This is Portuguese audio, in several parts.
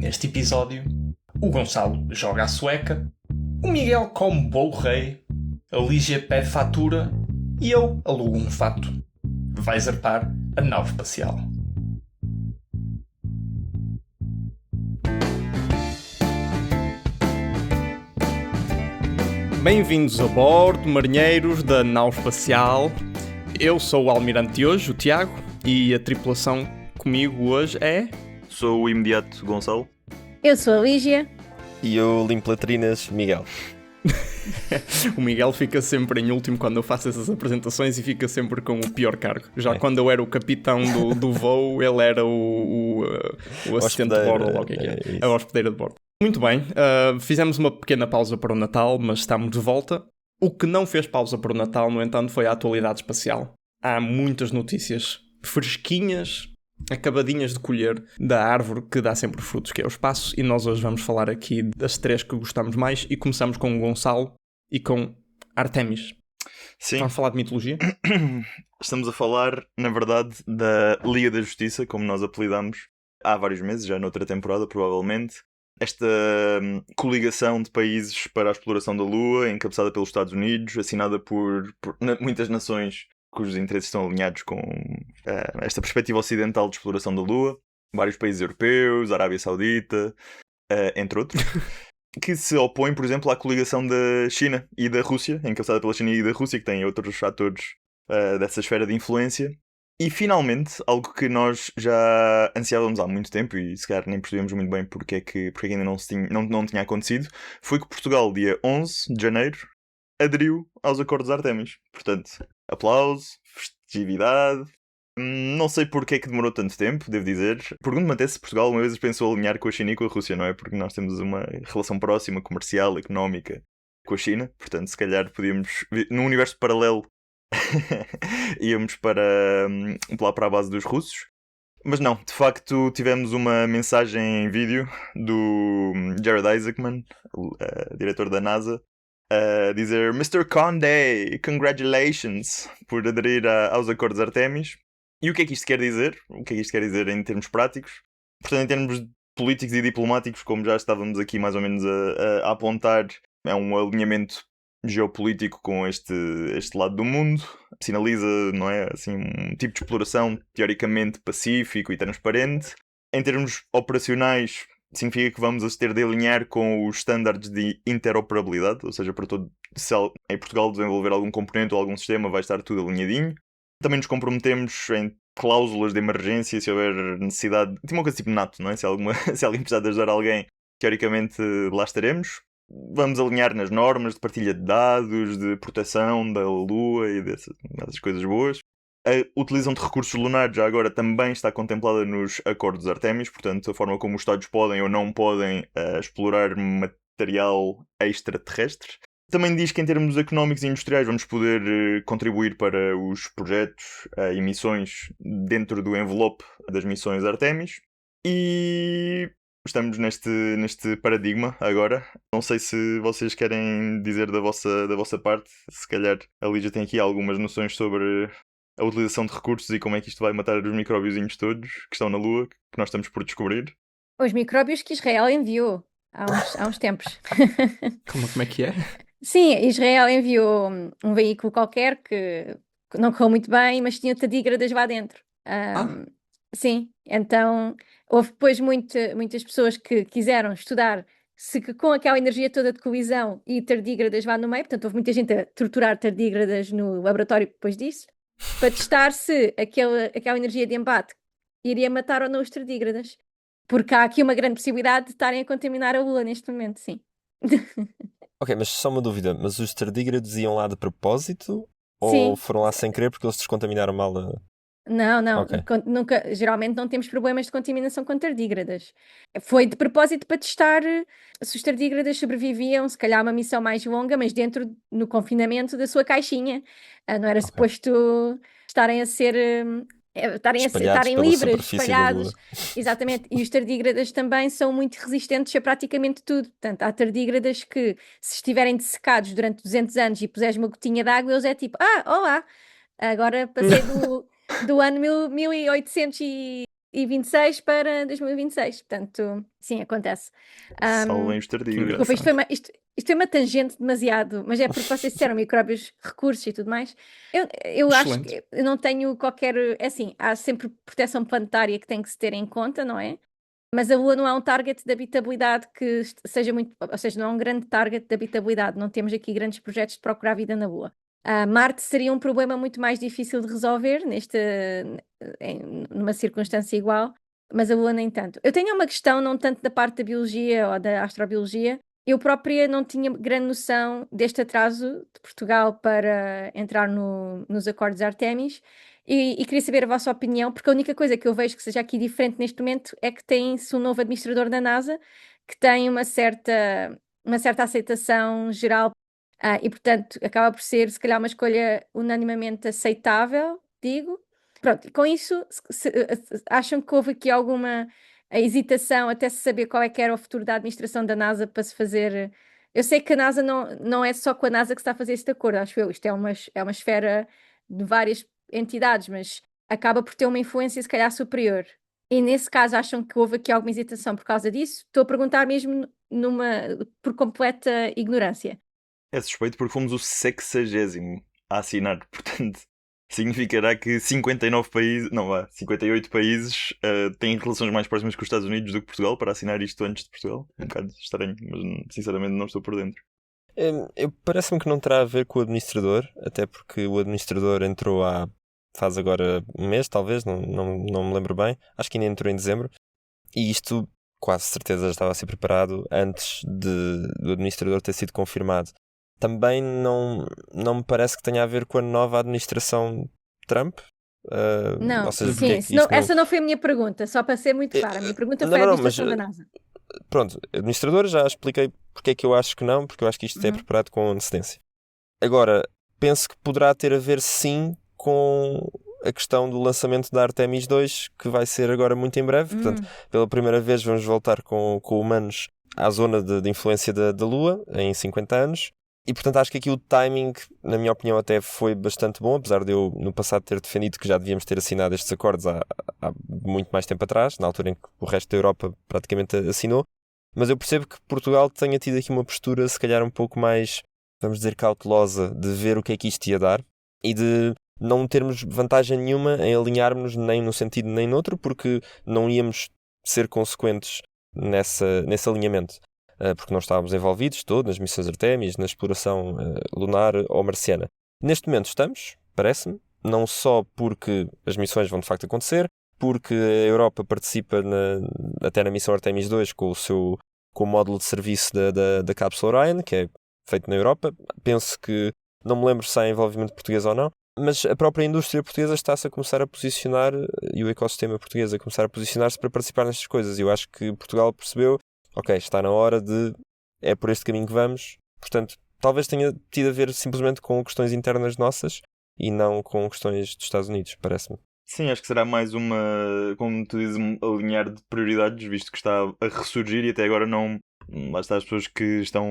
Neste episódio, o Gonçalo joga a sueca, o Miguel come bolo rei, a Lígia pede fatura e eu alugo um fato. Vai zarpar a nave espacial. Bem-vindos a bordo, marinheiros da nau espacial. Eu sou o almirante de hoje, o Tiago, e a tripulação comigo hoje é... Sou o imediato Gonçalo. Eu sou a Lígia. E eu limpo latrinas, Miguel. O Miguel fica sempre em último quando eu faço essas apresentações e fica sempre com o pior cargo. Já quando eu era o capitão do voo, ele era o assistente de bordo, ou o que é. A hospedeira de bordo. Muito bem, fizemos uma pequena pausa para o Natal, mas estamos de volta. O que não fez pausa para o Natal, no entanto, foi a atualidade espacial. Há muitas notícias fresquinhas, acabadinhas de colher da árvore que dá sempre frutos, que é o espaço, e nós hoje vamos falar aqui das três que gostamos mais, e começamos com o Gonçalo e com Artemis. Sim. Vamos falar de mitologia? Estamos a falar, na verdade, da Liga da Justiça, como nós apelidamos há vários meses, já noutra temporada, provavelmente. Esta coligação de países para a exploração da Lua, encabeçada pelos Estados Unidos, assinada por muitas nações cujos interesses estão alinhados com esta perspectiva ocidental de exploração da Lua, vários países europeus, Arábia Saudita, entre outros, que se opõem, por exemplo, à coligação da China e da Rússia, encabeçada pela China e da Rússia, que têm outros atores dessa esfera de influência. E, finalmente, algo que nós já ansiávamos há muito tempo, e se calhar nem percebemos muito bem porque é que ainda não tinha acontecido, foi que Portugal, dia 11 de janeiro, aderiu aos Acordos de Artemis. Portanto, aplauso, festividade. Não sei porque é que demorou tanto tempo, devo dizer. Pergunto-me até se Portugal uma vez pensou alinhar com a China e com a Rússia, não é? Porque nós temos uma relação próxima, comercial, económica com a China. Portanto, se calhar podíamos, num universo paralelo, íamos para lá para a base dos russos. Mas não, de facto tivemos uma mensagem em vídeo do Jared Isaacman, diretor da NASA, a dizer Mr. Condé, congratulations por aderir aos Acordos Artemis. E o que é que isto quer dizer? O que é que isto quer dizer em termos práticos? Portanto, em termos políticos e diplomáticos, como já estávamos aqui mais ou menos a apontar, é um alinhamento geopolítico com este lado do mundo. Sinaliza, não é, assim, um tipo de exploração teoricamente pacífico e transparente. Em termos operacionais, significa que vamos ter de alinhar com os estándares de interoperabilidade, ou seja, para todo, se em Portugal desenvolver algum componente ou algum sistema, vai estar tudo alinhadinho. Também nos comprometemos em cláusulas de emergência, se houver necessidade, tipo uma coisa tipo NATO, não é? Se alguém precisar de ajudar alguém, teoricamente lá estaremos. Vamos alinhar nas normas de partilha de dados, de proteção da Lua e dessas coisas boas. A utilização de recursos lunares já agora também está contemplada nos Acordos Artemis, portanto a forma como os Estados podem ou não podem explorar material extraterrestre. Também diz que em termos económicos e industriais vamos poder contribuir para os projetos e missões dentro do envelope das missões Artemis. E estamos neste paradigma agora. Não sei se vocês querem dizer da vossa parte. Se calhar a Lígia tem aqui algumas noções sobre a utilização de recursos e como é que isto vai matar os micróbiozinhos todos que estão na Lua, que nós estamos por descobrir. Os micróbios que Israel enviou há uns tempos. Como é que é? Sim, Israel enviou um veículo qualquer que não correu muito bem, mas tinha tardígradas lá dentro. Sim, então houve depois muitas pessoas que quiseram estudar se que com aquela energia toda de colisão e tardígradas lá no meio, portanto houve muita gente a torturar tardígradas no laboratório depois disso, para testar se aquela energia de embate iria matar ou não os tardígradas. Porque há aqui uma grande possibilidade de estarem a contaminar a Lua neste momento, sim. Ok, mas só uma dúvida. Mas os tardígrados iam lá de propósito? Sim. Ou foram lá sem querer porque eles descontaminaram mal Não. Ok. Geralmente não temos problemas de contaminação com tardígradas. Foi de propósito para testar se os tardígradas sobreviviam, se calhar uma missão mais longa, mas dentro, no confinamento da sua caixinha. Não era suposto estarem a ser... estarem pela livres, superfície da Lua. espalhados. Exatamente. E os tardígradas também são muito resistentes a praticamente tudo. Portanto, há tardígradas que, se estiverem dessecados durante 200 anos e puseres uma gotinha de água, eles é tipo, olá, agora passei do ano 1800 2026 para 2026. Portanto, sim, acontece. Salvem os tardígrados. Desculpa, isto foi uma tangente demasiado, mas é porque vocês disseram micróbios, recursos e tudo mais. Eu acho que eu não tenho qualquer. É assim, há sempre proteção planetária que tem que se ter em conta, não é? Mas a Lua não é um target de habitabilidade que seja muito. Ou seja, não é um grande target de habitabilidade. Não temos aqui grandes projetos de procurar vida na Lua. Marte seria um problema muito mais difícil de resolver numa circunstância igual, mas a Lua nem tanto. Eu tenho uma questão, não tanto da parte da biologia ou da astrobiologia. Eu própria não tinha grande noção deste atraso de Portugal para entrar nos acordos de Artemis e queria saber a vossa opinião, porque a única coisa que eu vejo que seja aqui diferente neste momento é que tem-se um novo administrador da NASA que tem uma certa aceitação geral. E, portanto, acaba por ser, se calhar, uma escolha unanimamente aceitável, digo. Pronto, e com isso, acham que houve aqui alguma hesitação até se saber qual é que era o futuro da administração da NASA para se fazer... Eu sei que a NASA não é só com a NASA que se está a fazer este acordo, acho eu. Isto é uma esfera de várias entidades, mas acaba por ter uma influência, se calhar, superior. E, nesse caso, acham que houve aqui alguma hesitação por causa disso? Estou a perguntar mesmo por completa ignorância. É suspeito porque fomos o 60º a assinar, portanto, significará que 59 países, não vá, 58 países têm relações mais próximas com os Estados Unidos do que Portugal para assinar isto antes de Portugal. Um bocado estranho, mas sinceramente não estou por dentro. Parece-me que não terá a ver com o administrador, até porque o administrador entrou faz agora um mês, talvez, não me lembro bem, acho que ainda entrou em dezembro, e isto quase certeza já estava a ser preparado antes do administrador ter sido confirmado. Também não me parece que tenha a ver com a nova administração Trump. Não, ou seja, sim, essa não foi a minha pergunta, só para ser muito clara. A minha pergunta foi a administração da NASA. Pronto, administrador, já expliquei porque é que eu acho que não, porque eu acho que isto é preparado com antecedência. Agora, penso que poderá ter a ver sim com a questão do lançamento da Artemis 2, que vai ser agora muito em breve. Portanto, pela primeira vez vamos voltar com humanos à zona de influência da Lua, em 50 anos. E, portanto, acho que aqui o timing, na minha opinião, até foi bastante bom, apesar de eu, no passado, ter defendido que já devíamos ter assinado estes acordos há muito mais tempo atrás, na altura em que o resto da Europa praticamente assinou. Mas eu percebo que Portugal tenha tido aqui uma postura, se calhar, um pouco mais, vamos dizer, cautelosa, de ver o que é que isto ia dar e de não termos vantagem nenhuma em alinharmos nem num sentido nem noutro, porque não íamos ser consequentes nesse alinhamento. Porque não estávamos envolvidos todo nas missões Artemis, na exploração lunar ou marciana. Neste momento estamos, parece-me, não só porque as missões vão de facto acontecer, porque a Europa participa até na missão Artemis 2 com o módulo de serviço da cápsula Orion, que é feito na Europa. Penso que, não me lembro se há envolvimento português ou não, mas a própria indústria portuguesa está-se a começar a posicionar, e o ecossistema português a começar a posicionar-se para participar nestas coisas. E eu acho que Portugal percebeu, ok, está na hora é por este caminho que vamos. Portanto, talvez tenha tido a ver simplesmente com questões internas nossas e não com questões dos Estados Unidos, parece-me. Sim, acho que será mais como tu dizes, um alinhar de prioridades, visto que está a ressurgir e até agora não... Lá está, as pessoas que estão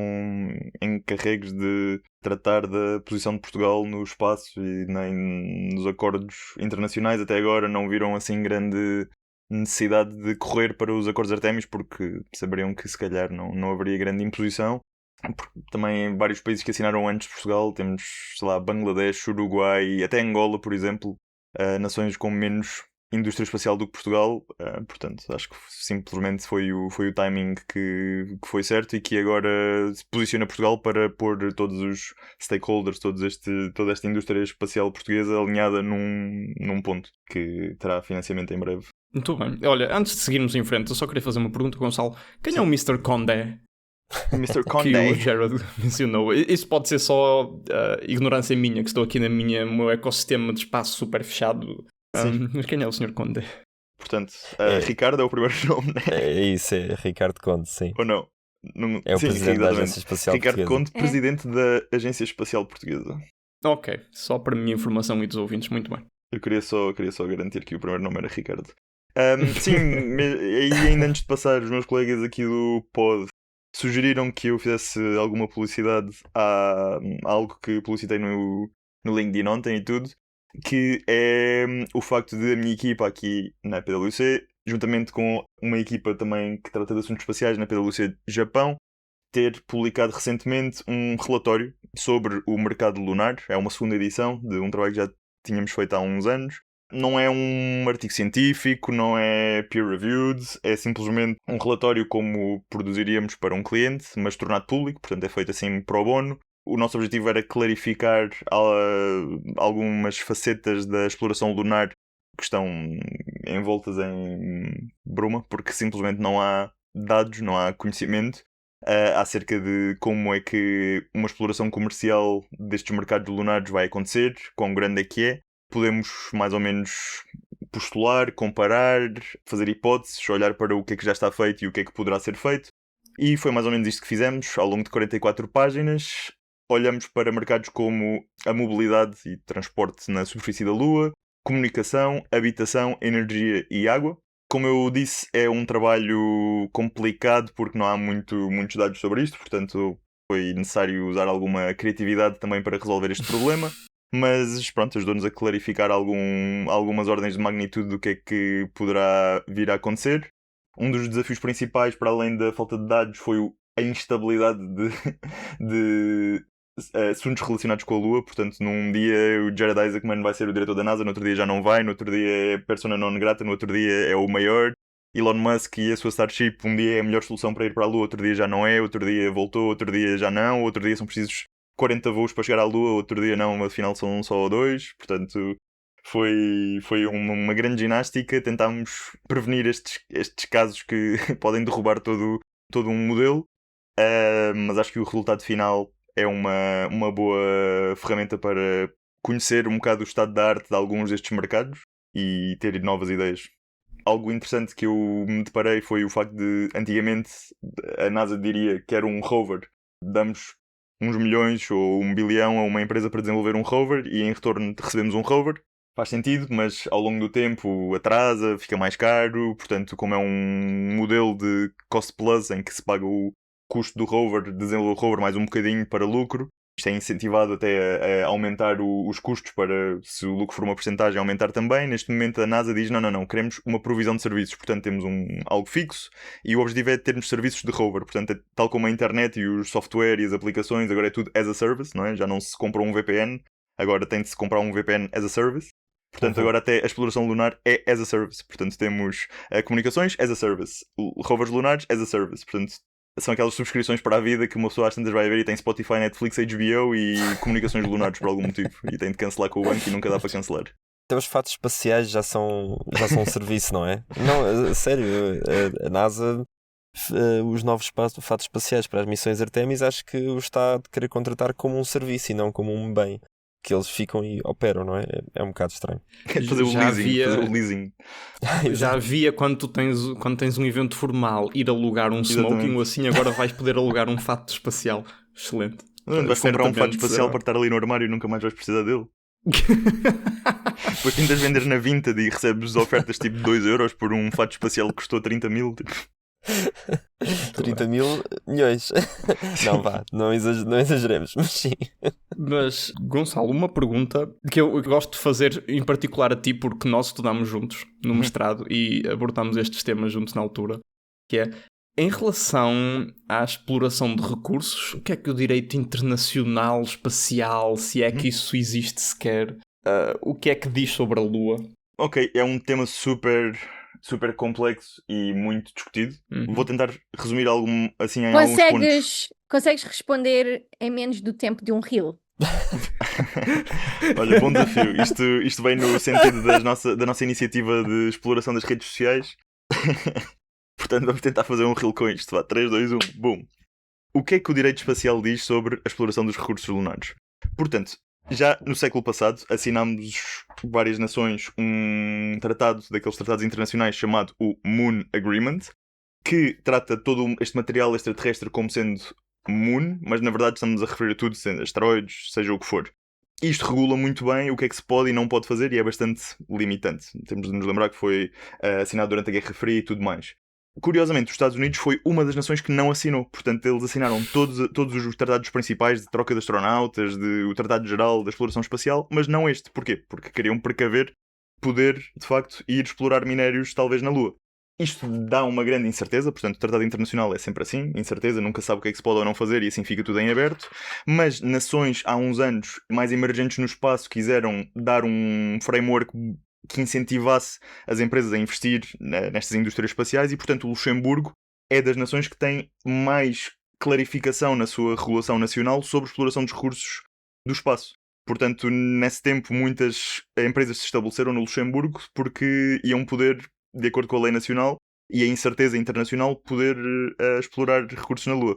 encarregues de tratar da posição de Portugal no espaço e nem nos acordos internacionais até agora não viram assim grande necessidade de correr para os acordos Artemis, porque saberiam que se calhar não haveria grande imposição. Porque também vários países que assinaram antes de Portugal, temos, sei lá, Bangladesh, Uruguai, até Angola, por exemplo, nações com menos indústria espacial do que Portugal. Portanto, acho que simplesmente foi o timing que foi certo e que agora se posiciona Portugal para pôr todos os stakeholders, toda esta indústria espacial portuguesa alinhada num ponto que terá financiamento em breve. Muito bem. Olha, antes de seguirmos em frente, eu só queria fazer uma pergunta, Gonçalo. Quem é o Mr. Condé? Mr. Condé. Que o Gerard mencionou. Isso pode ser só ignorância minha, que estou aqui no meu ecossistema de espaço super fechado. Mas quem é o Sr. Condé? Portanto, Ricardo é o primeiro nome, né? É isso, é Ricardo Conde, sim. Ou não? É o presidente da Agência Espacial Ricardo Portuguesa. Conde, presidente da Agência Espacial Portuguesa. Ok, só para a minha informação e dos ouvintes, muito bem. Eu queria só garantir que o primeiro nome era Ricardo. Sim, e ainda antes de passar, os meus colegas aqui do pod sugeriram que eu fizesse alguma publicidade a algo que publicitei no LinkedIn ontem e tudo, que é o facto de a minha equipa aqui na PwC juntamente com uma equipa também que trata de assuntos espaciais na PwC Japão, ter publicado recentemente um relatório sobre o mercado lunar. É uma segunda edição de um trabalho que já tínhamos feito há uns anos. Não é um artigo científico, não é peer-reviewed, é simplesmente um relatório como produziríamos para um cliente, mas tornado público, portanto é feito assim pro bono. O nosso objetivo era clarificar algumas facetas da exploração lunar que estão envoltas em bruma, porque simplesmente não há dados, não há conhecimento acerca de como é que uma exploração comercial destes mercados lunares vai acontecer, quão grande é que é. Podemos mais ou menos postular, comparar, fazer hipóteses, olhar para o que é que já está feito e o que é que poderá ser feito. E foi mais ou menos isto que fizemos ao longo de 44 páginas. Olhamos para mercados como a mobilidade e transporte na superfície da Lua, comunicação, habitação, energia e água. Como eu disse, é um trabalho complicado porque não há muitos dados sobre isto, portanto foi necessário usar alguma criatividade também para resolver este problema. Mas pronto, ajudou-nos a clarificar algumas ordens de magnitude do que é que poderá vir a acontecer. Um dos desafios principais, para além da falta de dados, foi a instabilidade de assuntos relacionados com a Lua. Portanto, num dia o Jared Isaacman vai ser o diretor da NASA, no outro dia já não vai, no outro dia é persona non grata, no outro dia é o maior. Elon Musk e a sua Starship, um dia é a melhor solução para ir para a Lua, outro dia já não é, outro dia voltou, outro dia já não, outro dia são precisos 40 voos para chegar à Lua, outro dia não, afinal são só 2, portanto foi uma grande ginástica. Tentámos prevenir estes casos que podem derrubar todo um modelo, mas acho que o resultado final é uma boa ferramenta para conhecer um bocado o estado da arte de alguns destes mercados e ter novas ideias. Algo interessante que eu me deparei foi o facto de, antigamente, a NASA diria que era um rover. Damos uns milhões ou 1 bilhão a uma empresa para desenvolver um rover e em retorno recebemos um rover. Faz sentido, mas ao longo do tempo atrasa, fica mais caro. Portanto, como é um modelo de cost plus em que se paga o custo do rover, desenvolver o rover mais um bocadinho para lucro, isto é incentivado até a aumentar os custos para, se o lucro for uma porcentagem, aumentar também. Neste momento a NASA diz, não, queremos uma provisão de serviços. Portanto temos algo fixo e o objetivo é termos serviços de rover. Portanto, tal como a internet e os software e as aplicações, agora é tudo as a service, não é? Já não se compra um VPN, agora tem de se comprar um VPN as a service. Portanto, agora até a exploração lunar é as a service. Portanto, temos comunicações as a service, rovers lunares as a service. Portanto, são aquelas subscrições para a vida que uma pessoa às tantas vai ver e tem Spotify, Netflix, HBO e comunicações lunares por algum motivo. E tem de cancelar com o banco e nunca dá para cancelar. Até os fatos espaciais já são um serviço, não é? Não, sério, a NASA, os novos fatos espaciais para as missões Artemis, acho que o está a querer contratar como um serviço e não como um bem. Que eles ficam e operam, não é? É um bocado estranho. Fazer o leasing. Já havia quando tens um evento formal ir alugar um smoking ou assim, agora vais poder alugar um fato espacial. Excelente. Vais comprar um fato espacial para estar ali no armário e nunca mais vais precisar dele. Depois tentas vender na Vinted e recebes ofertas tipo 2€ por um fato espacial que custou 30 mil. Tipo. 30 mil milhões. Não vá, não exageremos, mas sim. Mas, Gonçalo, uma pergunta que eu gosto de fazer em particular a ti, porque nós estudámos juntos no mestrado e abordámos estes temas juntos na altura, que é, em relação à exploração de recursos, o que é que o direito internacional espacial, se é que isso existe sequer, o que é que diz sobre a Lua? Ok, é um tema super complexo e muito discutido. Vou tentar resumir alguns pontos. Consegues responder em menos do tempo de um reel? Olha, bom desafio. Isto vem no sentido da nossa iniciativa de exploração das redes sociais. Portanto, vamos tentar fazer um reel com isto. Vá, 3, 2, 1, boom. O que é que o direito espacial diz sobre a exploração dos recursos lunares? Portanto, já no século passado assinámos várias nações um tratado, daqueles tratados internacionais chamado o Moon Agreement, que trata todo este material extraterrestre como sendo Moon, mas na verdade estamos a referir a tudo, sendo asteroides, seja o que for. Isto regula muito bem o que é que se pode e não pode fazer e é bastante limitante. Temos de nos lembrar que foi assinado durante a Guerra Fria e tudo mais. Curiosamente, os Estados Unidos foi uma das nações que não assinou. Portanto, eles assinaram todos os tratados principais de troca de astronautas, o Tratado Geral da Exploração Espacial, mas não este. Porquê? Porque queriam precaver poder, de facto, ir explorar minérios, talvez, na Lua. Isto dá uma grande incerteza, portanto, o tratado internacional é sempre assim, incerteza, nunca sabe o que é que se pode ou não fazer e assim fica tudo em aberto. Mas nações, há uns anos, mais emergentes no espaço, quiseram dar um framework que incentivasse as empresas a investir nestas indústrias espaciais e, portanto, o Luxemburgo é das nações que tem mais clarificação na sua regulação nacional sobre a exploração dos recursos do espaço. Portanto, nesse tempo, muitas empresas se estabeleceram no Luxemburgo porque iam poder, de acordo com a lei nacional e a incerteza internacional, poder explorar recursos na Lua.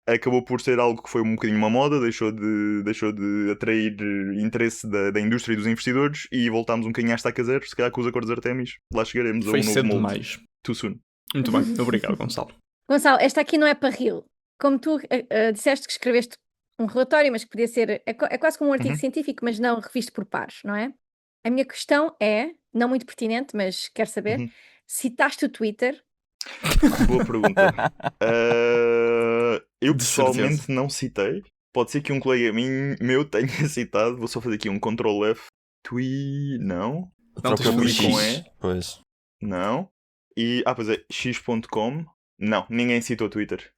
Acabou por ser algo que foi um bocadinho uma moda, deixou de atrair interesse da indústria e dos investidores e voltámos um bocadinho à estaca zero. Se calhar com os acordos Artemis, lá chegaremos foi a um novo cedo molde. demais. Too soon. Muito bem, obrigado, Gonçalo. Gonçalo, esta aqui não é para rir. Como tu disseste que escreveste um relatório, mas que podia ser... É quase como um artigo científico, mas não revisto por pares, não é? A minha questão é, não muito pertinente, mas quero saber, citaste o Twitter? Boa pergunta. Eu De pessoalmente certeza. não citei. Pode ser que um colega meu tenha citado. Vou só fazer aqui um Ctrl F. Não. Não, Troca tens por que com X. E. Pois. Não. E, pois é, x.com. Não, ninguém citou Twitter.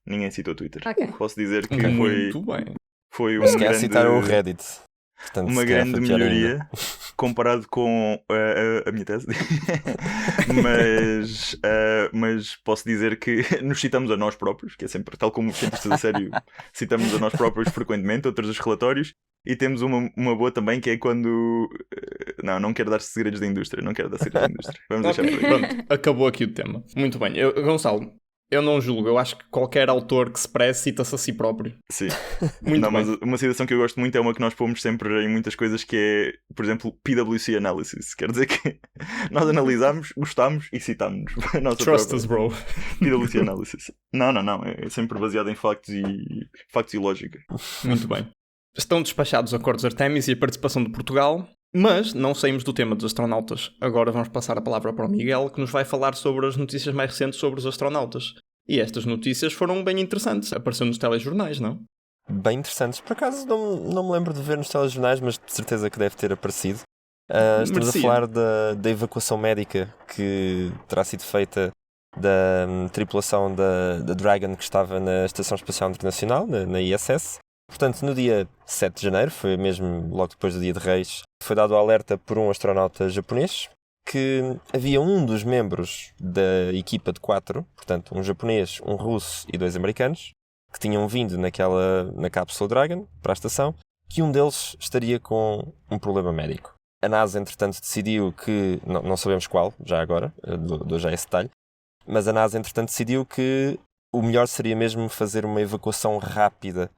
Ok. Posso dizer que Muito bem. foi Se calhar citaram o grande, Reddit. Portanto, uma se calhar grande foi pior ainda. melhoria comparado com a minha tese. Mas posso dizer que nos citamos a nós próprios, que é sempre, tal como os cientistas a sério, citamos a nós próprios frequentemente, outros dos relatórios. E temos uma boa também, que é quando... Não quero dar segredos da indústria. Vamos deixar por aí. Pronto, acabou aqui o tema. Muito bem. Gonçalo, eu não julgo. Eu acho que qualquer autor que se preze cita-se a si próprio. Sim. Muito bem. Mas uma citação que eu gosto muito é uma que nós pomos sempre em muitas coisas, que é, por exemplo, PwC Analysis. Quer dizer que nós analisamos, gostamos e citamos. Trust us, bro. PwC Analysis. Não. É sempre baseado em factos e lógica. Muito bem. Estão despachados os acordos Artemis e a participação de Portugal, mas não saímos do tema dos astronautas. Agora vamos passar a palavra para o Miguel, que nos vai falar sobre as notícias mais recentes sobre os astronautas. E estas notícias foram bem interessantes. Apareceu nos telejornais, não? Bem interessantes. Por acaso não me lembro de ver nos telejornais, mas de certeza que deve ter aparecido. Estamos a falar da evacuação médica que terá sido feita da tripulação da Dragon, que estava na Estação Espacial Internacional, na ISS. Portanto, no dia 7 de janeiro, foi mesmo logo depois do Dia de Reis, foi dado o alerta por um astronauta japonês que havia um dos membros da equipa de 4, portanto, um japonês, um russo e 2 americanos, que tinham vindo na cápsula Dragon para a estação, que um deles estaria com um problema médico. A NASA, entretanto, decidiu que, não sabemos qual, já agora, dou já esse detalhe, mas a NASA, entretanto, decidiu que o melhor seria mesmo fazer uma evacuação rápida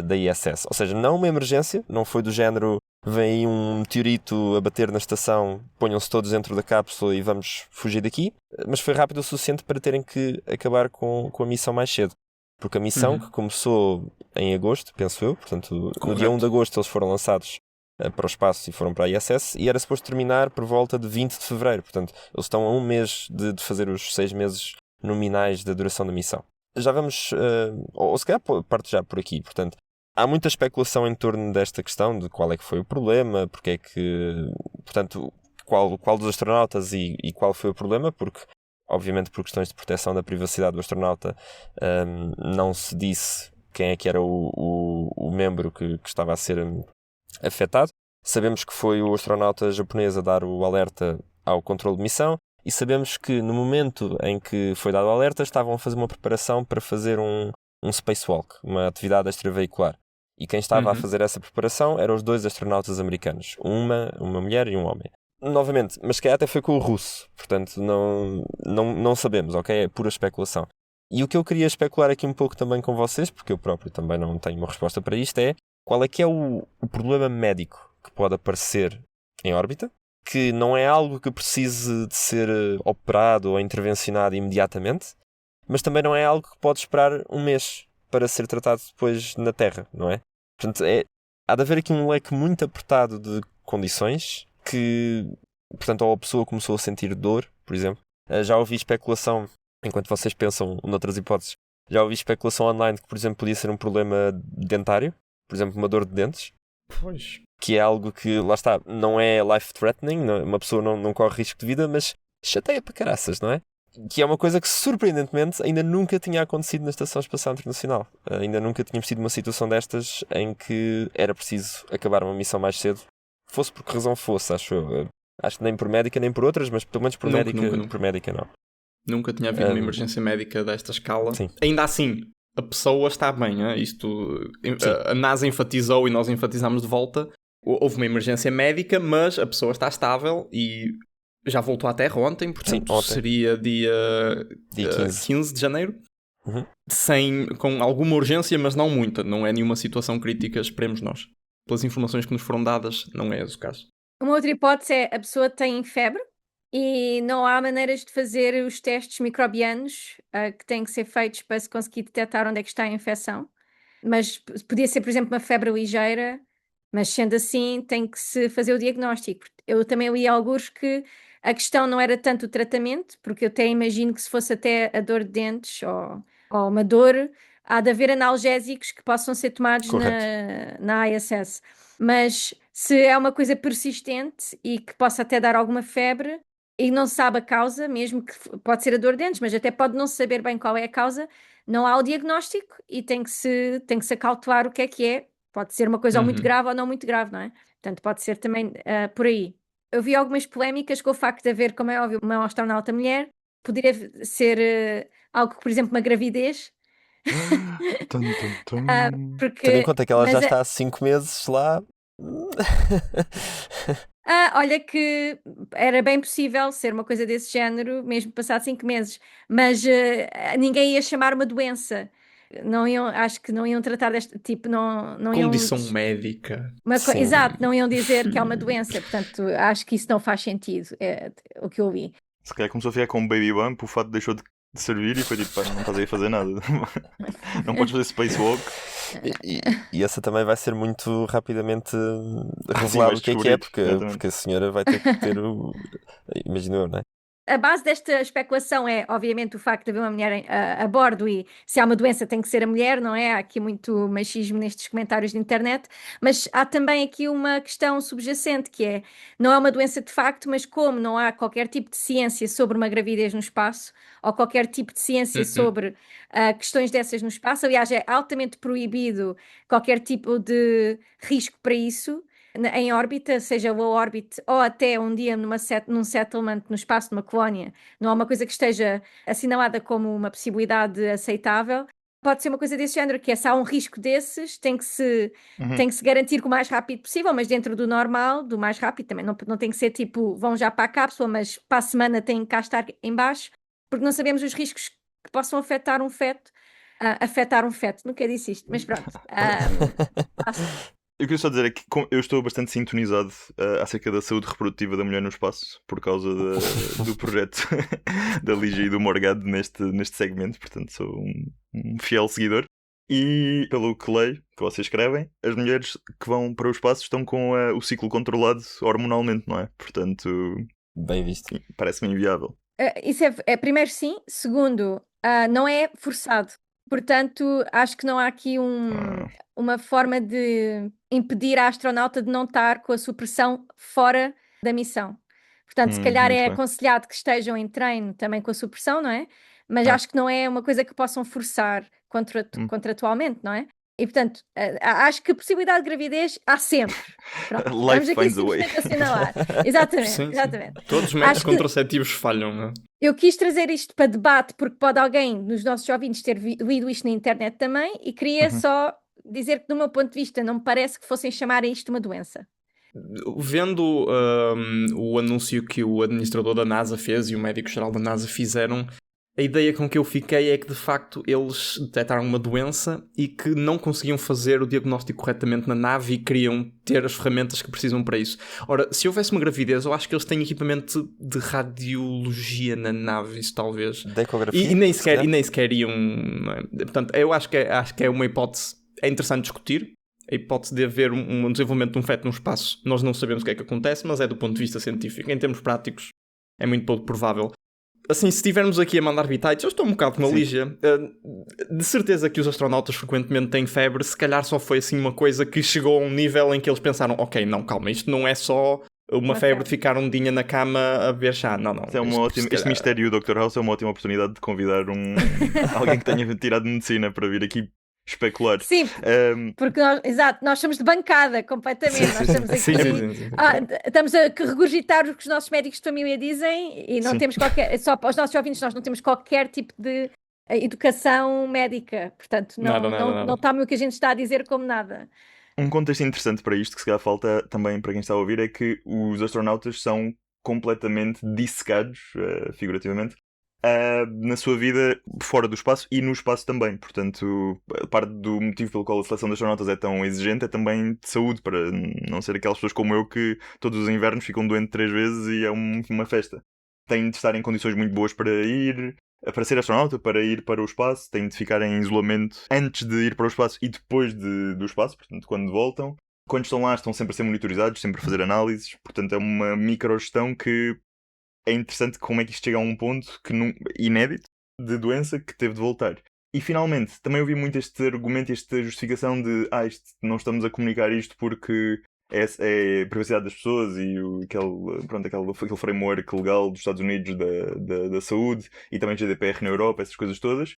da ISS. Ou seja, não uma emergência, não foi do género vem aí um meteorito a bater na estação, ponham-se todos dentro da cápsula e vamos fugir daqui, mas foi rápido o suficiente para terem que acabar com a missão mais cedo. Porque a missão, que começou em agosto, penso eu, portanto, no dia 1 de agosto eles foram lançados para o espaço e foram para a ISS, e era suposto terminar por volta de 20 de fevereiro. Portanto, eles estão a um mês de fazer os 6 meses nominais da duração da missão. Já vamos, ou se calhar parto já por aqui, portanto, há muita especulação em torno desta questão de qual é que foi o problema, porque é que, portanto, qual dos astronautas e qual foi o problema, porque, obviamente, por questões de proteção da privacidade do astronauta, não se disse quem é que era o membro que estava a ser afetado. Sabemos que foi o astronauta japonês a dar o alerta ao controle de missão, e sabemos que no momento em que foi dado o alerta estavam a fazer uma preparação para fazer um spacewalk, uma atividade extraveicular. E quem estava a fazer essa preparação eram os 2 astronautas americanos, uma mulher e um homem. Novamente, mas que até foi com o russo, portanto não sabemos, ok? É pura especulação. E o que eu queria especular aqui um pouco também com vocês, porque eu próprio também não tenho uma resposta para isto, é qual é que é o problema médico que pode aparecer em órbita, que não é algo que precise de ser operado ou intervencionado imediatamente, mas também não é algo que pode esperar um mês para ser tratado depois na Terra, não é? Portanto, há de haver aqui um leque muito apertado de condições que, portanto, ou a pessoa começou a sentir dor, por exemplo. Já ouvi especulação, enquanto vocês pensam noutras hipóteses, já ouvi especulação online que, por exemplo, podia ser um problema dentário, por exemplo, uma dor de dentes. Pois. Que é algo que, lá está, não é life-threatening, uma pessoa não corre risco de vida, mas chateia para caraças, não é? Que é uma coisa que, surpreendentemente, ainda nunca tinha acontecido na Estação Espacial Internacional. Ainda nunca tínhamos tido uma situação destas em que era preciso acabar uma missão mais cedo, fosse por que razão fosse, acho eu. Acho que nem por médica nem por outras, mas pelo menos por Nunca. Por médica não. Nunca tinha havido uma emergência médica desta escala. Sim. Ainda assim, a pessoa está bem. A NASA enfatizou e nós enfatizamos de volta. Houve uma emergência médica, mas a pessoa está estável e já voltou à Terra ontem, portanto ontem. Seria dia 15 de janeiro. Uhum. Com alguma urgência, mas não muita. Não é nenhuma situação crítica, esperemos nós. Pelas informações que nos foram dadas, não é esse o caso. Uma outra hipótese é a pessoa tem febre e não há maneiras de fazer os testes microbianos que têm que ser feitos para se conseguir detectar onde é que está a infecção. Mas podia ser, por exemplo, uma febre ligeira, mas sendo assim tem que se fazer o diagnóstico. Eu também li alguns que a questão não era tanto o tratamento, porque eu até imagino que se fosse até a dor de dentes ou uma dor, há de haver analgésicos que possam ser tomados na ISS. Mas se é uma coisa persistente e que possa até dar alguma febre e não se sabe a causa, mesmo que pode ser a dor de dentes, mas até pode não saber bem qual é a causa, não há o diagnóstico e tem que se acautelar o que é. Pode ser uma coisa ou muito grave ou não muito grave, não é? Portanto, pode ser também por aí. Eu vi algumas polémicas com o facto de haver, como é óbvio, uma astronauta mulher. Poderia ser algo, por exemplo, uma gravidez. Porque, tendo em conta que ela já está há 5 meses lá. Olha que era bem possível ser uma coisa desse género, mesmo passado 5 meses. Mas ninguém ia chamar uma doença. Acho que não iam tratar deste tipo, não Condição médica. Exato, não iam dizer que é uma doença, portanto, acho que isso não faz sentido, é o que eu vi. Se calhar começou a ficar com um baby bump, o fato deixou de servir e foi tipo, não estás aí a fazer nada. Não podes fazer spacewalk. E essa também vai ser muito rapidamente revelado o que é, porque a senhora vai ter que ter o... Imaginou, não é? A base desta especulação é, obviamente, o facto de haver uma mulher a bordo e se há uma doença tem que ser a mulher, não é? Há aqui muito machismo nestes comentários de internet, mas há também aqui uma questão subjacente que é, não é uma doença de facto, mas como não há qualquer tipo de ciência sobre uma gravidez no espaço ou qualquer tipo de ciência sobre questões dessas no espaço, aliás, é altamente proibido qualquer tipo de risco para isso, em órbita, seja low orbit ou até um dia num settlement no espaço, numa colónia, não há uma coisa que esteja assinalada como uma possibilidade aceitável. Pode ser uma coisa desse género, que é se há um risco desses, tem que se garantir o mais rápido possível, mas dentro do normal, do mais rápido também. Não tem que ser tipo, vão já para a cápsula, mas para a semana têm que cá estar em baixo, porque não sabemos os riscos que possam afetar um feto. Nunca disse isto, mas pronto. Eu queria só dizer que eu estou bastante sintonizado acerca da saúde reprodutiva da mulher no espaço por causa do projeto da Lígia e do Morgado neste segmento, portanto sou um fiel seguidor. E pelo que leio, que vocês escrevem, as mulheres que vão para o espaço estão com o ciclo controlado hormonalmente, não é? Portanto, bem visto. Parece-me inviável. Isso primeiro sim, segundo, não é forçado. Portanto, acho que não há aqui uma forma de impedir a astronauta de não estar com a supressão fora da missão. Portanto, se calhar é aconselhado que estejam em treino também com a supressão, não é? Mas acho que não é uma coisa que possam forçar contratualmente, não é? E, portanto, acho que a possibilidade de gravidez há sempre. Pronto, Life finds a way. Exatamente, sim. exatamente. Todos os métodos contraceptivos falham, não é? Eu quis trazer isto para debate porque pode alguém nos nossos ouvintes ter lido isto na internet também e queria só dizer que, do meu ponto de vista, não me parece que fossem chamar isto uma doença. Vendo o anúncio que o administrador da NASA fez e o médico-geral da NASA fizeram, a ideia com que eu fiquei é que, de facto, eles detectaram uma doença e que não conseguiam fazer o diagnóstico corretamente na nave e queriam ter as ferramentas que precisam para isso. Ora, se houvesse uma gravidez, eu acho que eles têm equipamento de radiologia na nave, isso talvez. De ecografia? E nem sequer iam... Portanto, eu acho que é uma hipótese... É interessante discutir. A hipótese de haver um desenvolvimento de um feto no espaço, nós não sabemos o que é que acontece, mas é do ponto de vista científico. Em termos práticos, é muito pouco provável. Assim, se estivermos aqui a mandar bitites, eu estou um bocado com a Lígia. De certeza que os astronautas frequentemente têm febre, se calhar só foi assim uma coisa que chegou a um nível em que eles pensaram, ok, não, calma, isto não é só uma febre de ficar um dia na cama a ver chá. Não. Este mistério do Dr. House é uma ótima oportunidade de convidar alguém que tenha tirado medicina para vir aqui especular. Sim, porque nós somos de bancada completamente. Nós estamos aqui, estamos a regurgitar o que os nossos médicos de família dizem e não temos só para os nossos ouvintes, nós não temos qualquer tipo de educação médica, portanto não tomem o que a gente está a dizer como nada. Um contexto interessante para isto, que se calhar falta também para quem está a ouvir, é que os astronautas são completamente dissecados, figurativamente, na sua vida fora do espaço e no espaço também. Portanto, parte do motivo pelo qual a seleção de astronautas é tão exigente é também de saúde, para não ser aquelas pessoas como eu que todos os invernos ficam doentes 3 vezes e é uma festa. Têm de estar em condições muito boas para ser astronauta, para ir para o espaço, têm de ficar em isolamento antes de ir para o espaço e depois do espaço, portanto, quando voltam. Quando estão lá, estão sempre a ser monitorizados, sempre a fazer análises, portanto, é uma microgestão que é interessante como é que isto chega a um ponto inédito de doença que teve de voltar. E finalmente, também ouvi muito este argumento, esta justificação de não estamos a comunicar isto porque é a privacidade das pessoas e aquele framework legal dos Estados Unidos da saúde e também GDPR na Europa, essas coisas todas.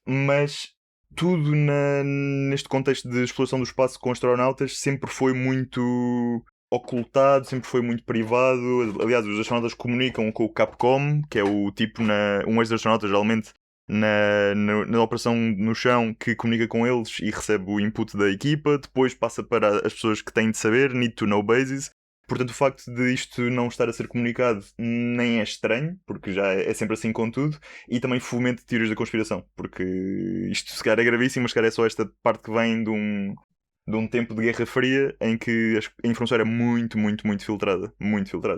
Mas tudo neste contexto de exploração do espaço com astronautas sempre foi muito ocultado, sempre foi muito privado. Aliás, os astronautas comunicam com o Capcom, que é o tipo, um ex-astronauta geralmente na operação no chão, que comunica com eles e recebe o input da equipa, depois passa para as pessoas que têm de saber, need to know basis. Portanto, o facto de isto não estar a ser comunicado nem é estranho, porque já é sempre assim com tudo, e também fomenta teorias da conspiração, porque isto se calhar é gravíssimo, mas se calhar é só esta parte que vem de um tempo de Guerra Fria em que a informação era muito, muito, muito filtrada,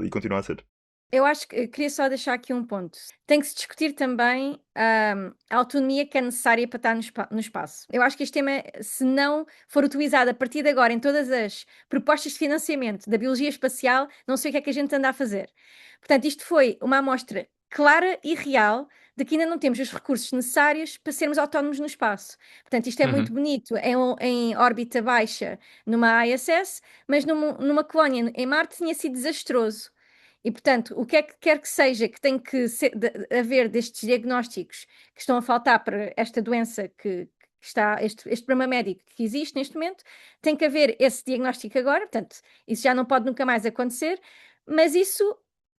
e continua a ser. Eu acho que queria só deixar aqui um ponto. Tem que se discutir também a autonomia que é necessária para estar no espaço. Eu acho que este tema, se não for utilizado a partir de agora em todas as propostas de financiamento da biologia espacial, não sei o que é que a gente anda a fazer. Portanto, isto foi uma amostra clara e real de que ainda não temos os recursos necessários para sermos autónomos no espaço. Portanto, isto é muito bonito em órbita baixa numa ISS, mas numa colónia em Marte tinha sido desastroso. E, portanto, o que é que quer que seja que tem que haver destes diagnósticos que estão a faltar para esta doença que está, este problema médico que existe neste momento, tem que haver esse diagnóstico agora, portanto, isso já não pode nunca mais acontecer, mas isso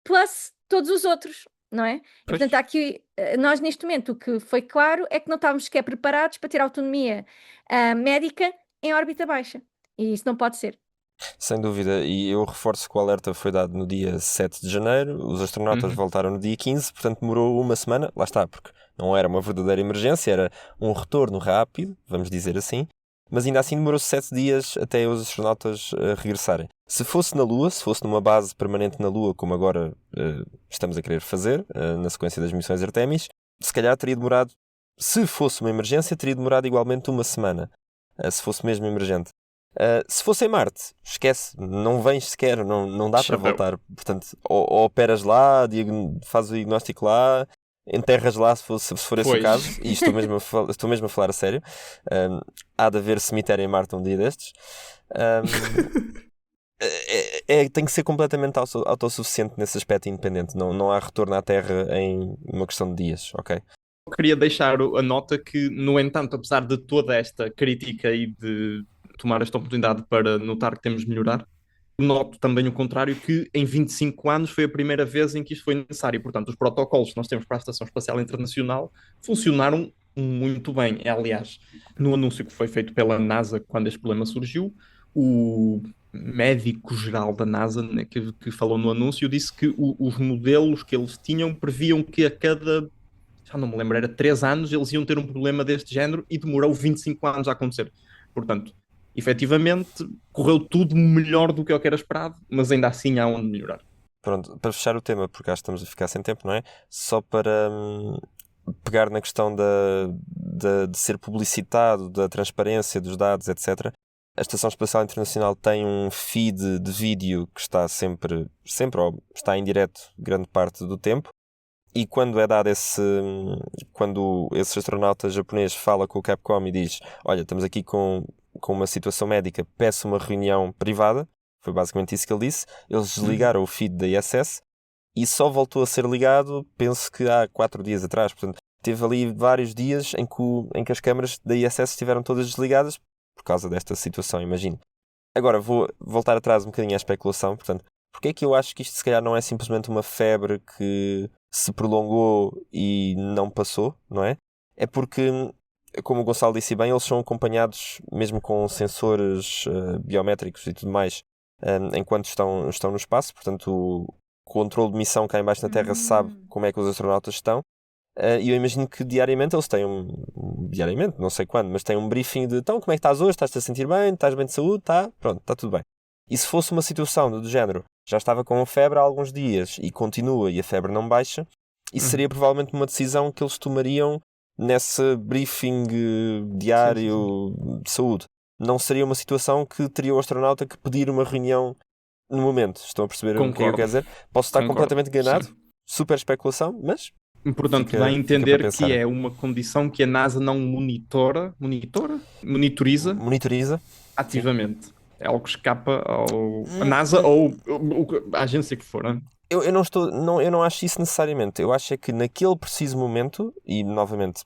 plus todos os outros, não é? E, portanto, aqui, nós neste momento, o que foi claro é que não estávamos sequer preparados para ter autonomia médica em órbita baixa. E isso não pode ser. Sem dúvida, e eu reforço que o alerta foi dado no dia 7 de janeiro, os astronautas voltaram no dia 15, portanto demorou uma semana, lá está, porque não era uma verdadeira emergência, era um retorno rápido, vamos dizer assim, mas ainda assim demorou 7 dias até os astronautas regressarem. Se fosse na Lua, se fosse numa base permanente na Lua, como agora estamos a querer fazer, na sequência das missões Artemis, se calhar teria demorado, se fosse uma emergência, teria demorado igualmente uma semana, se fosse mesmo emergente. Se fosse em Marte, esquece, não vens sequer, não dá para voltar. Portanto, ou operas lá, fazes o diagnóstico lá, enterras lá se for esse o caso, e estou mesmo a falar a sério. Há de haver cemitério em Marte um dia destes. Tem que ser completamente autossuficiente nesse aspecto independente. Não há retorno à Terra em uma questão de dias, ok? Eu queria deixar a nota que, no entanto, apesar de toda esta crítica e de tomar esta oportunidade para notar que temos de melhorar, noto também o contrário, que em 25 anos foi a primeira vez em que isto foi necessário. Portanto, os protocolos que nós temos para a Estação Espacial Internacional funcionaram muito bem. Aliás, no anúncio que foi feito pela NASA quando este problema surgiu, o médico-geral da NASA, né, que falou no anúncio, disse que os modelos que eles tinham previam que a cada, já não me lembro, era 3 anos, eles iam ter um problema deste género e demorou 25 anos a acontecer. Portanto, efetivamente, correu tudo melhor do que eu era esperado, mas ainda assim há onde melhorar. Pronto, para fechar o tema, porque acho que estamos a ficar sem tempo, não é? Só para pegar na questão de ser publicitado, da transparência dos dados, etc. A Estação Espacial Internacional tem um feed de vídeo que está sempre ou está em direto grande parte do tempo. E quando é dado quando esse astronauta japonês fala com o Capcom e diz: olha, estamos aqui com uma situação médica, peço uma reunião privada, Foi basicamente isso que ele disse. Eles desligaram o feed da ISS e só voltou a ser ligado, penso que há 4 dias atrás. Portanto, teve ali vários dias em que as câmaras da ISS estiveram todas desligadas por causa desta situação, imagino. Agora, vou voltar atrás um bocadinho à especulação. Portanto, porque é que eu acho que isto se calhar não é simplesmente uma febre que se prolongou e não passou, não é? É porque, como o Gonçalo disse bem, eles são acompanhados mesmo com sensores biométricos e tudo mais enquanto estão no espaço. Portanto, o controle de missão cá em baixo na Terra sabe como é que os astronautas estão. E eu imagino que diariamente eles têm diariamente, não sei quando, mas têm um briefing de então, como é que estás hoje? Estás-te a sentir bem? Estás bem de saúde? Tá? Pronto, está tudo bem. E se fosse uma situação do género, já estava com febre há alguns dias e continua e a febre não baixa, isso seria provavelmente uma decisão que eles tomariam nesse briefing diário de saúde. Não seria uma situação que teria o astronauta que pedir uma reunião no momento. Estão a perceber o que eu quero dizer? Posso estar completamente enganado, super especulação, mas... Portanto, dá a entender que é uma condição que a NASA não monitoriza ativamente. Sim. É algo que escapa à NASA ou à agência que for. Eu não acho isso necessariamente. Eu acho é que naquele preciso momento, e novamente,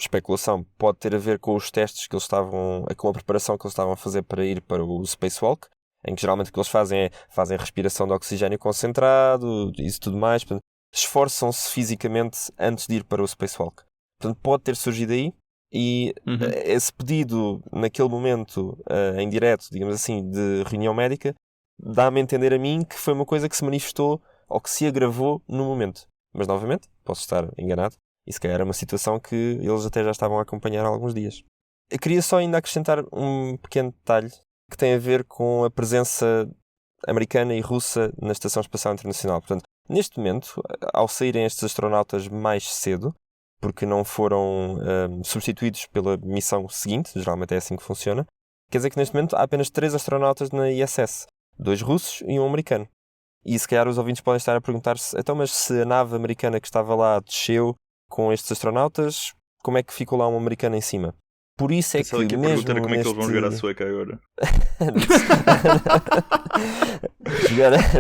especulação, pode ter a ver com os testes que eles estavam, com a preparação que eles estavam a fazer para ir para o Spacewalk, em que geralmente o que eles fazem é respiração de oxigênio concentrado, isso tudo mais. Portanto, esforçam-se fisicamente antes de ir para o Spacewalk. Portanto, pode ter surgido aí e esse pedido, naquele momento, em direto, digamos assim, de reunião médica, dá-me a entender a mim que foi uma coisa que se manifestou ou que se agravou no momento. Mas, novamente, posso estar enganado e se calhar era uma situação que eles até já estavam a acompanhar há alguns dias. Eu queria só ainda acrescentar um pequeno detalhe que tem a ver com a presença americana e russa na Estação Espacial Internacional. Portanto, neste momento, ao saírem estes astronautas mais cedo, porque não foram substituídos pela missão seguinte, geralmente é assim que funciona, quer dizer que neste momento há apenas 3 astronautas na ISS, 2 russos e um americano. E se calhar os ouvintes podem estar a perguntar-se, então, mas se a nave americana que estava lá desceu com estes astronautas, como é que ficou lá um americano em cima? Por isso é que mesmo pergunta era como é que eles vão jogar à sueca agora.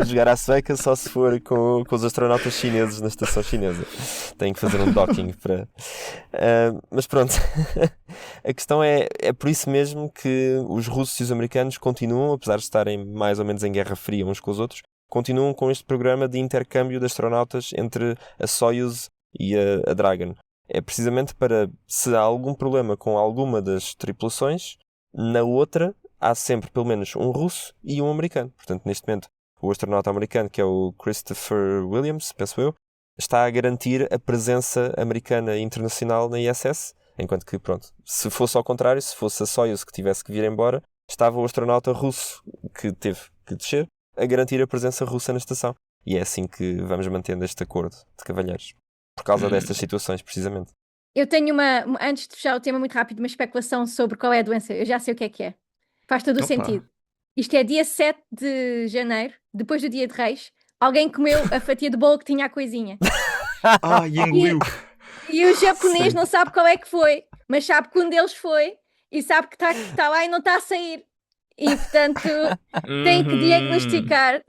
jogar à sueca só se for com os astronautas chineses na estação chinesa. Tem que fazer um docking para... mas pronto. A questão é por isso mesmo que os russos e os americanos continuam, apesar de estarem mais ou menos em guerra fria uns com os outros, continuam com este programa de intercâmbio de astronautas entre a Soyuz e a Dragon. É precisamente para, se há algum problema com alguma das tripulações, na outra há sempre pelo menos um russo e um americano. Portanto, neste momento, o astronauta americano, que é o Christopher Williams, penso eu, está a garantir a presença americana e internacional na ISS, enquanto que, pronto, se fosse ao contrário, se fosse a Soyuz que tivesse que vir embora, estava o astronauta russo que teve que descer a garantir a presença russa na estação. E é assim que vamos mantendo este acordo de cavalheiros. Por causa destas situações, precisamente. Eu tenho antes de fechar o tema muito rápido, uma especulação sobre qual é a doença. Eu já sei o que é. Faz todo o sentido. Isto é dia 7 de janeiro, depois do dia de Reis. Alguém comeu a fatia de bolo que tinha a coisinha. E engoliu. E o japonês não sabe qual é que foi, mas sabe que um deles foi e sabe que está lá e não está a sair. E, portanto, tem que diagnosticar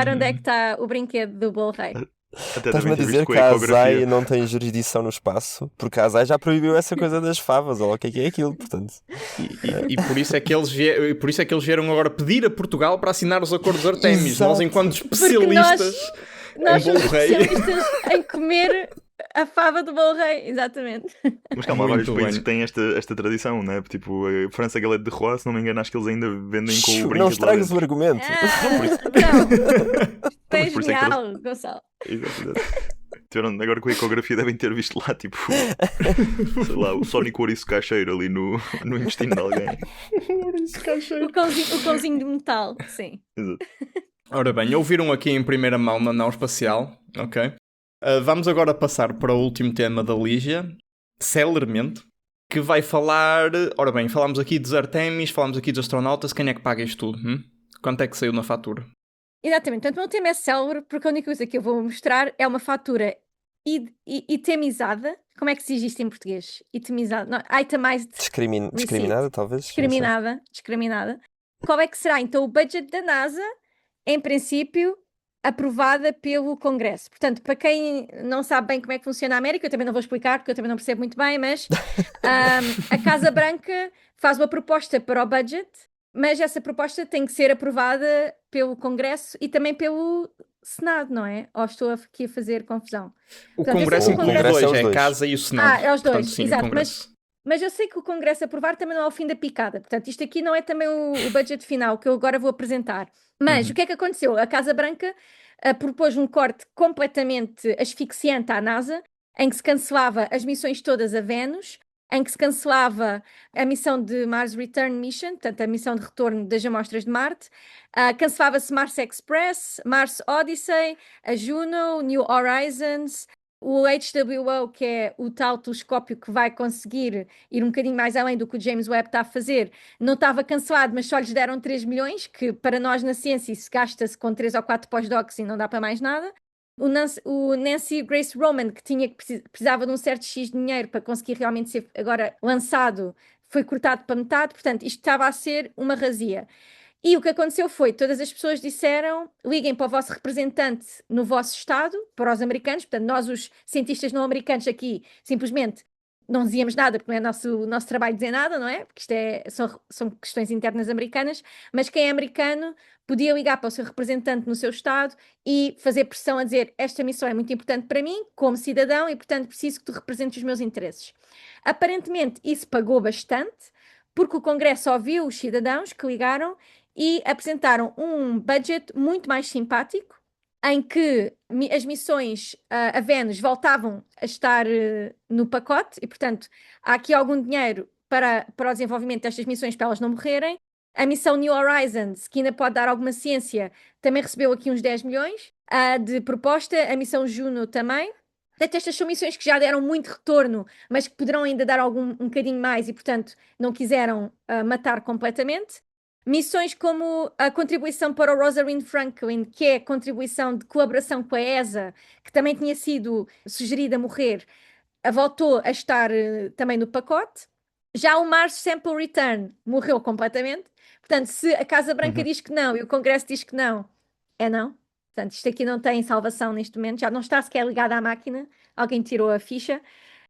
onde é que está o brinquedo do bolo rei. Estás-me a dizer que a ASAI não tem jurisdição no espaço? Porque a ASAI já proibiu essa coisa das favas, ou o que é aquilo, portanto. E por isso é que eles vieram agora pedir a Portugal para assinar os acordos Artemis. Exato. Nós, enquanto especialistas nós somos especialistas em comer a fava do bolo rei, exatamente. Mas calma, há vários países que têm esta tradição, né? Tipo, a França Galette de Roi, se não me engano, acho que eles ainda vendem com o brinquedo. Não estragas o argumento. Não. É genial, Gonçalo. Exato. Agora com a ecografia devem ter visto lá, tipo, sei lá, o Sónico Ouriço Caixeiro ali no intestino de alguém. O cãozinho de metal, sim. Exato. Ora bem, ouviram aqui em primeira mão na nau espacial, ok? Vamos agora passar para o último tema da Lígia, celermente, que vai falar... Ora bem, falámos aqui dos Artemis, falámos aqui dos astronautas, quem é que paga isto tudo? Quanto é que saiu na fatura? Exatamente, portanto o meu tema é célebre, porque a única coisa que eu vou mostrar é uma fatura itemizada. Como é que se diz isto em português? Itemizada, não, itemized. Discriminada, talvez? Discriminada. qual é que será então o budget da NASA, em princípio, aprovada pelo Congresso. Portanto, para quem não sabe bem como é que funciona a América, eu também não vou explicar, porque eu também não percebo muito bem, mas a Casa Branca faz uma proposta para o budget, mas essa proposta tem que ser aprovada pelo Congresso e também pelo Senado, não é? Ou estou aqui a fazer confusão? O Portanto, eu sei Congresso que o inclui Congresso... dois, é os é a dois. Casa e o Senado. é os dois, Portanto, sim, exato, o Congresso. mas eu sei que o Congresso aprovar também não é o fim da picada. Portanto, isto aqui não é também o budget final que eu agora vou apresentar. Mas o que é que aconteceu? A Casa Branca propôs um corte completamente asfixiante à NASA, em que se cancelava as missões todas a Vênus, em que se cancelava a missão de Mars Return Mission, portanto a missão de retorno das amostras de Marte, cancelava-se Mars Express, Mars Odyssey, a Juno, New Horizons, o HWO, que é o tal telescópio que vai conseguir ir um bocadinho mais além do que o James Webb está a fazer, não estava cancelado, mas só lhes deram 3 milhões, que para nós na ciência isso gasta-se com 3 ou 4 pós-docs e não dá para mais nada. O Nancy Grace Roman, que precisava de um certo X de dinheiro para conseguir realmente ser agora lançado, foi cortado para metade, portanto isto estava a ser uma razia. E o que aconteceu foi, todas as pessoas disseram, liguem para o vosso representante no vosso estado, para os americanos, portanto nós os cientistas não americanos aqui, simplesmente não dizíamos nada, porque não é nosso trabalho dizer nada, não é? Porque isto são questões internas americanas, mas quem é americano podia ligar para o seu representante no seu estado e fazer pressão a dizer, esta missão é muito importante para mim, como cidadão, e portanto preciso que tu representes os meus interesses. Aparentemente isso pagou bastante, porque o Congresso ouviu os cidadãos que ligaram e apresentaram um budget muito mais simpático, em que as missões a Vênus voltavam a estar no pacote e, portanto, há aqui algum dinheiro para o desenvolvimento destas missões para elas não morrerem. A missão New Horizons, que ainda pode dar alguma ciência, também recebeu aqui uns 10 milhões de proposta. A missão Juno também. Portanto, estas são missões que já deram muito retorno, mas que poderão ainda dar um bocadinho mais e, portanto, não quiseram matar completamente. Missões como a contribuição para o Rosalind Franklin, que é a contribuição de colaboração com a ESA, que também tinha sido sugerida a morrer, voltou a estar também no pacote. Já o Mars Sample Return morreu completamente. Portanto, se a Casa Branca diz que não e o Congresso diz que não, é não. Portanto, isto aqui não tem salvação neste momento, já não está sequer ligado à máquina, alguém tirou a ficha.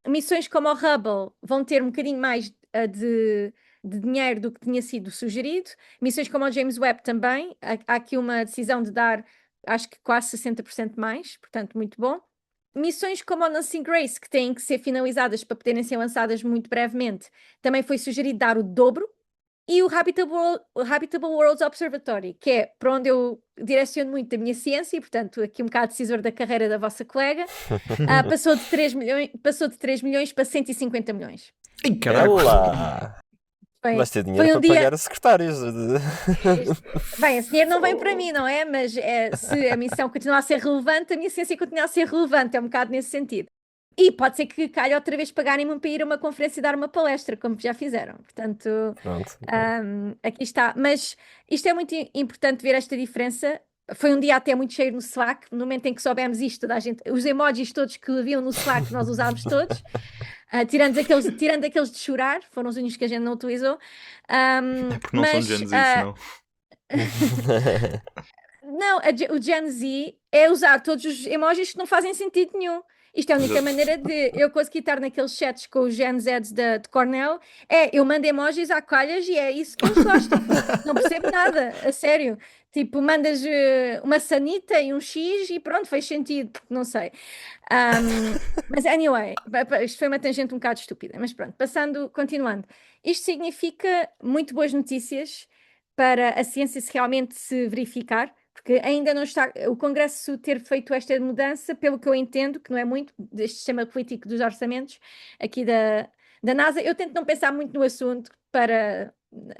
Missões como o Hubble vão ter um bocadinho mais de dinheiro do que tinha sido sugerido. Missões como o James Webb também, há aqui uma decisão de dar, acho que quase 60% mais, portanto, muito bom. Missões como o Nancy Grace, que têm que ser finalizadas para poderem ser lançadas muito brevemente, também foi sugerido dar o dobro. E o Habitable Worlds Observatory, que é para onde eu direciono muito a minha ciência, e portanto aqui um bocado decisor da carreira da vossa colega, passou de 3 milhões para 150 milhões. Ai, caralho! Vais ter dinheiro para pagar os secretários. Bem, esse dinheiro não vem para mim, não é? Mas se a missão continua a ser relevante, a minha ciência continua a ser relevante, é um bocado nesse sentido. E pode ser que calhe outra vez pagarem-me para ir a uma conferência e dar uma palestra, como já fizeram. Portanto, aqui está. Mas isto é muito importante ver esta diferença. Foi um dia até muito cheio no Slack, no momento em que soubemos isto, toda a gente, os emojis todos que haviam no Slack, nós usámos todos, tirando aqueles de chorar, foram os únicos que a gente não utilizou. É porque não são Gen Z, senão. Não, o Gen Z é usar todos os emojis que não fazem sentido nenhum. Isto é a única maneira de eu conseguir estar naqueles chats com os Gen Zs de Cornell. Eu mando emojis à calhas e é isso que eles gostam. Não percebo nada, a sério. Tipo, mandas uma sanita e um X e pronto, fez sentido, não sei. Mas anyway, isto foi uma tangente um bocado estúpida, mas pronto, continuando. Isto significa muito boas notícias para a ciência se realmente se verificar, porque ainda não está, o Congresso ter feito esta mudança, pelo que eu entendo, que não é muito, deste sistema político dos orçamentos aqui da NASA, eu tento não pensar muito no assunto para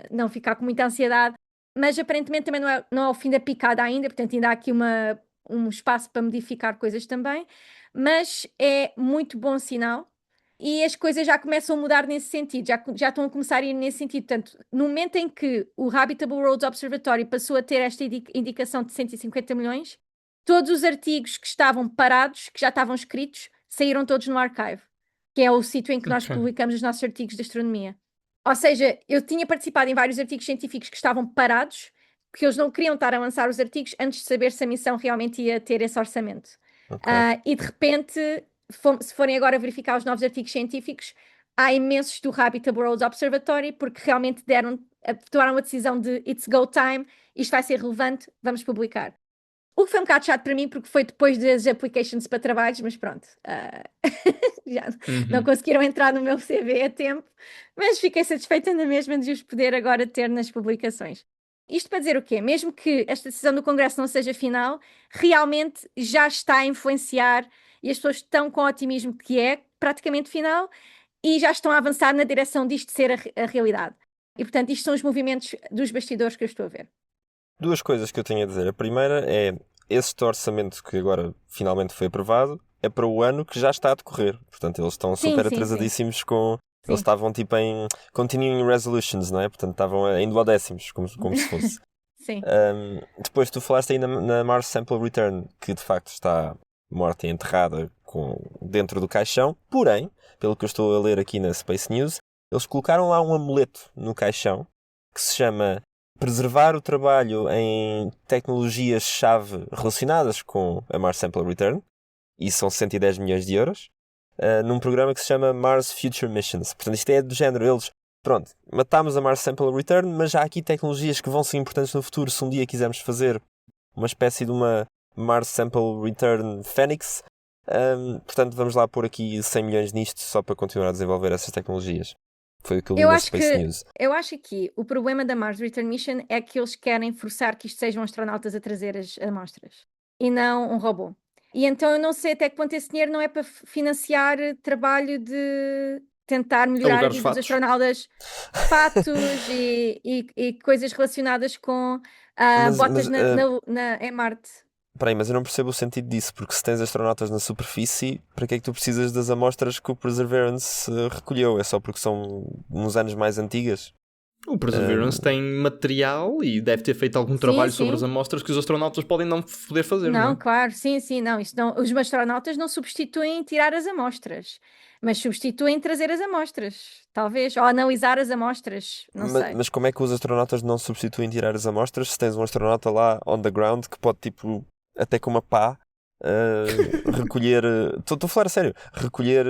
não ficar com muita ansiedade, mas aparentemente também não é o fim da picada ainda, portanto ainda há aqui um espaço para modificar coisas também, mas é muito bom sinal. E as coisas já começam a mudar nesse sentido, já estão a começar a ir nesse sentido. Portanto, no momento em que o Habitable Worlds Observatory passou a ter esta indicação de 150 milhões, todos os artigos que estavam parados, que já estavam escritos, saíram todos no Archive, que é o sítio em que nós publicamos os nossos artigos de astronomia. Ou seja, eu tinha participado em vários artigos científicos que estavam parados, porque eles não queriam estar a lançar os artigos antes de saber se a missão realmente ia ter esse orçamento. Ok. E de repente, se forem agora verificar os novos artigos científicos, há imensos do Habitable Worlds Observatory, porque realmente tomaram a decisão de it's go time, isto vai ser relevante, vamos publicar. O que foi um bocado chato para mim, porque foi depois das applications para trabalhos, mas pronto, já não conseguiram entrar no meu CV a tempo, mas fiquei satisfeita na mesma de os poder agora ter nas publicações. Isto para dizer o quê? Mesmo que esta decisão do Congresso não seja final, realmente já está a influenciar e as pessoas estão com o otimismo que é praticamente final e já estão a avançar na direção disto ser a realidade. E portanto, isto são os movimentos dos bastidores que eu estou a ver. Duas coisas que eu tenho a dizer. A primeira é, este orçamento que agora finalmente foi aprovado é para o ano que já está a decorrer. Portanto, eles estão super atrasadíssimos com... Sim. Eles estavam tipo em continuing resolutions, não é? Portanto, estavam em duodécimos, como se fosse. Sim. Depois tu falaste aí na Mars Sample Return, que de facto está morta e enterrada dentro do caixão. Porém, pelo que eu estou a ler aqui na Space News, eles colocaram lá um amuleto no caixão que se chama Preservar o trabalho em tecnologias-chave relacionadas com a Mars Sample Return, e são 110 milhões de euros, num programa que se chama Mars Future Missions. Portanto, isto é do género, eles, pronto, matámos a Mars Sample Return, mas já há aqui tecnologias que vão ser importantes no futuro se um dia quisermos fazer uma espécie de uma Mars Sample Return Phoenix. Portanto, vamos lá pôr aqui 100 milhões nisto só para continuar a desenvolver essas tecnologias. Foi o que eu li na Space News. Eu acho que o problema da Mars Return Mission é que eles querem forçar que isto sejam astronautas a trazer as amostras e não um robô. E então eu não sei até que ponto esse dinheiro não é para financiar trabalho de tentar melhorar a vida dos astronautas, fatos e coisas relacionadas com botas em Marte. Espera aí, mas eu não percebo o sentido disso, porque se tens astronautas na superfície, para que é que tu precisas das amostras que o Perseverance recolheu? É só porque são uns anos mais antigas? O Perseverance tem material e deve ter feito algum trabalho sobre as amostras que os astronautas podem não poder fazer, não é? Claro, sim, não. Os astronautas não substituem tirar as amostras, mas substituem trazer as amostras, talvez, ou analisar as amostras, não sei. Mas como é que os astronautas não substituem tirar as amostras se tens um astronauta lá on the ground que pode, tipo, até com uma pá, recolher... Estou a falar a sério. Recolher,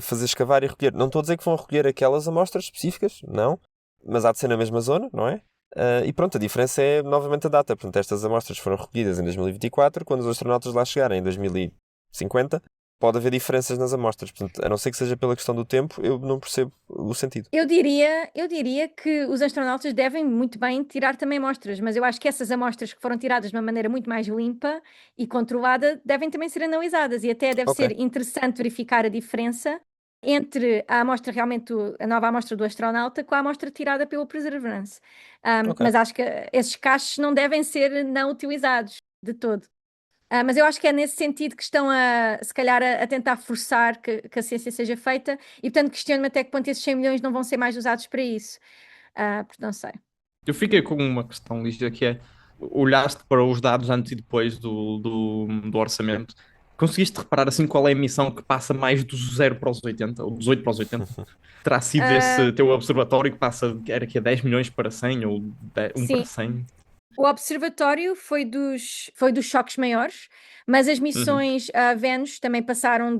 fazer escavar e recolher. Não estou a dizer que vão recolher aquelas amostras específicas, não. Mas há de ser na mesma zona, não é? E pronto, a diferença é novamente a data. Portanto, estas amostras foram recolhidas em 2024. Quando os astronautas lá chegarem em 2050, pode haver diferenças nas amostras. Portanto, a não ser que seja pela questão do tempo, eu não percebo o sentido. Eu diria que os astronautas devem muito bem tirar também amostras, mas eu acho que essas amostras que foram tiradas de uma maneira muito mais limpa e controlada devem também ser analisadas e até deve ser interessante verificar a diferença entre a amostra realmente, a nova amostra do astronauta com a amostra tirada pelo Perseverance. Mas acho que esses caixos não devem ser não utilizados de todo. Mas eu acho que é nesse sentido que estão se calhar a tentar forçar que a ciência seja feita e portanto questiono-me até que ponto esses 100 milhões não vão ser mais usados para isso. Porque não sei. Eu fiquei com uma questão, Lígia, que é, olhaste para os dados antes e depois do orçamento, conseguiste reparar assim qual é a missão que passa mais do 0 para os 80, ou dos 8 para os 80? Terá sido esse teu observatório que passa, era que é 10 milhões para 100 ou 1 para 100? O observatório foi dos choques maiores, mas as missões a Vênus também passaram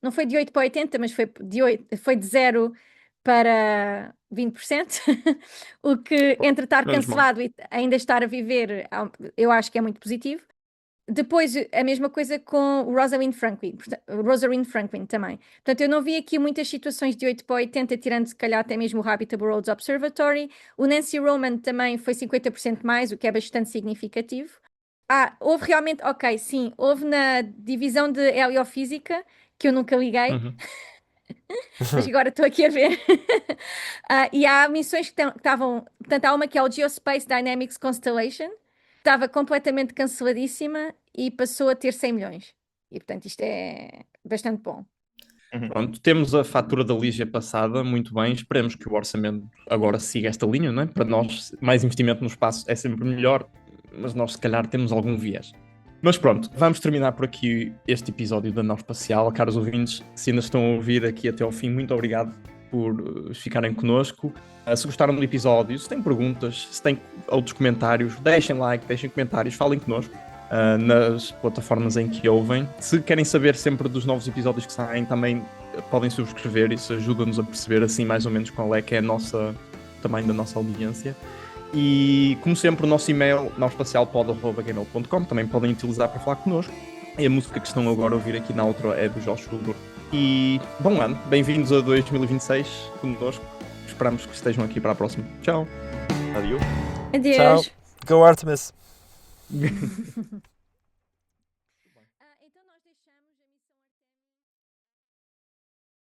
não foi de 8 para 80, mas foi de 0 para 20%, o que entre estar cancelado e ainda estar a viver, eu acho que é muito positivo. Depois, a mesma coisa com o Rosalind Franklin também. Portanto, eu não vi aqui muitas situações de 8 para 80, tirando se calhar até mesmo o Habitable Worlds Observatory. O Nancy Roman também foi 50% mais, o que é bastante significativo. Houve realmente, houve na divisão de heliofísica, que eu nunca liguei, mas agora estou aqui a ver. E há missões que estavam, portanto, há uma que é o Geospace Dynamics Constellation, estava completamente canceladíssima e passou a ter 100 milhões. E, portanto, isto é bastante bom. Pronto, temos a fatura da Lígia passada, muito bem. Esperemos que o orçamento agora siga esta linha, não é? Para nós, mais investimento no espaço é sempre melhor, mas nós, se calhar, temos algum viés. Mas pronto, vamos terminar por aqui este episódio da Nau Espacial. Caros ouvintes, se ainda estão a ouvir aqui até ao fim, muito obrigado. por ficarem connosco. Se gostaram do episódio, se têm perguntas, se têm outros comentários, deixem like, deixem comentários, falem connosco nas plataformas em que ouvem. Se querem saber sempre dos novos episódios que saem, também podem subscrever, isso ajuda-nos a perceber assim mais ou menos qual é que é o tamanho da nossa audiência. E como sempre, o nosso e-mail naoespacialpod@gmail.com, também podem utilizar para falar connosco. E a música que estão agora a ouvir aqui na outro é do Josh Fulgor. E bom ano, bem-vindos a 2026 connosco. Esperamos que estejam aqui para a próxima. Tchau. Adeus. Adeus. Tchau. Go Artemis.